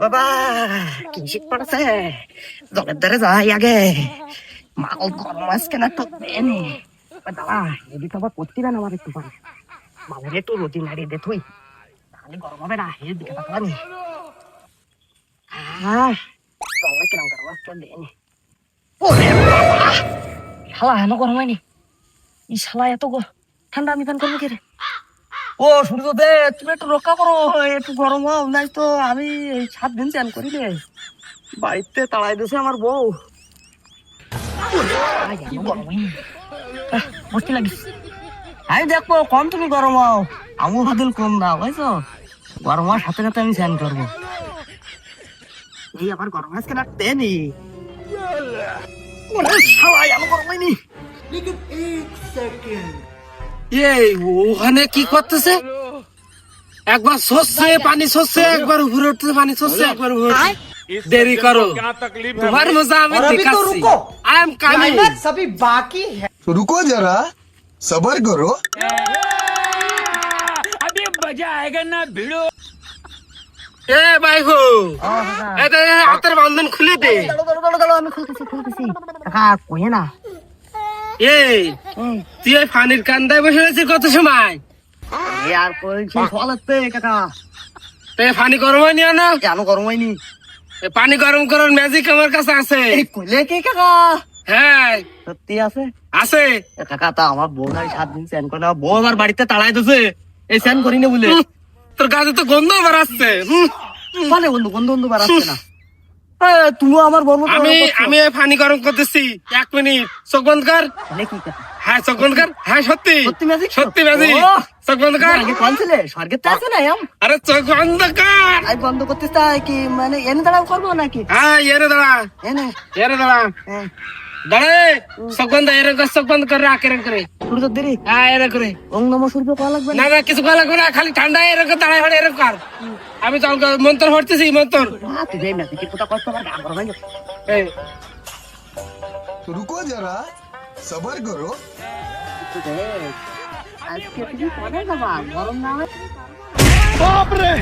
বাবা কি শীত পড়েছে, জলের ধারে যাই আগে। মাল গরম মাছ কেনা তো দেয়নি দাদা, এদিকে আবার করতে না আমার একটু পারে মালের একটু রুটি নাড়িয়ে দে তুই, তাহলে গরম হবে না। এদিকে তাকানি জলে কিরম গরম মাছ তো দেয়নি। ওরে বাবা, শালা এত গরম হয়নি। এই শালা এত ঠান্ডা আমি পান করবো কি রে? ও সূর্য দে, তুমি একটু রক্ষা করো, একটু গরম হও, নাই তো আমি 7 দিন চান করি রে। বাড়িতে তাড়াই দিছে আমার বউ। বসতে লাগিস, আমি দেখবো কম তুমি গরম হও, আমু ভাদুল কম দাও, বুঝছো? গরম হওয়ার সাথে সাথে আমি চান করবো। এই আবার গরম মাছ কেনা তেনি সবাই আলো গরম হয়নি। ওখানে কি করতেছে? একবার সরষে পানি সরষে, একবার উপরে উঠতেছে পানি সরষে, একবার উপরে দেরি করো, তোমার মজা আমি দেখাচ্ছি। I am coming. सभी बाकी है। तो रुको जरा, सबर करो। अभी मजा आएगा ना भिड़ो। এ ভাইগো, হাতের বন্ধন খুলে দে। আমি খুলতেছি কাকা, কই না এই তুই এই পানির কান্দায় বসে রয়েছিস কত সময়? আর কইছি ফলাতে কাকা, তো পানি গরম হয়নি না? কেন গরম হয়নি? পানি গরম করার ম্যাজিক আমার কাছে আছে। এই কইলে কি কাকা? হ্যাঁ সত্যি আছে? আছে। কাকা তা আমার বউ নাই 7 দিন স্নান করে না, বউ আবার বাড়িতে তাড়াই দিছে এই স্নান করি না বলে। তোর গাছে তো গন্ধ আবার আসছে। বলে বন্ধু গন্ধ গন্ধ বার আসছে না। তুমি আমার বউ আমি পানি গরম করতেছি, 1 মিনিট চোখ বন্ধ কর। কি কাকা? হ্যাঁ চোখ বন্ধ কর। হ্যাঁ সত্যি সত্যি ম্যাজিক, সত্যি ম্যাজিক। চোখ বন্ধ কর। আগে কোন ছিলে স্বর্গে তো আছে না এম? আরে চোখ বন্ধ কর। আই বন্ধ করতে চাই কি মানে এনে দাঁড়াও করবো নাকি? হ্যাঁ এরে দাঁড়া, এনে এরে দাঁড়া, হ্যাঁ দাঁড়ে। চোখ বন্ধ, এরকম করে চোখ বন্ধ করে রাখ, এরকম করে। সূর্য দেরি হ্যাঁ এরকম করে। ওং নমঃ সূর্য কয়া লাগবে না না কিছু করা লাগবে না, খালি ঠান্ডা এরকম দাঁড়ায় হলে এরকম কর। আমি তো মন্ত্র পড়তেছি, মন্ত্র। তুই যাই ম্যাজিক কি কথা কষ্ট আমার গান গরম হয়ে গেছে। এই तो रुको जरा, सबर करो। আজকে তুমি পরে যাবা, গরম না হয় बाप रे।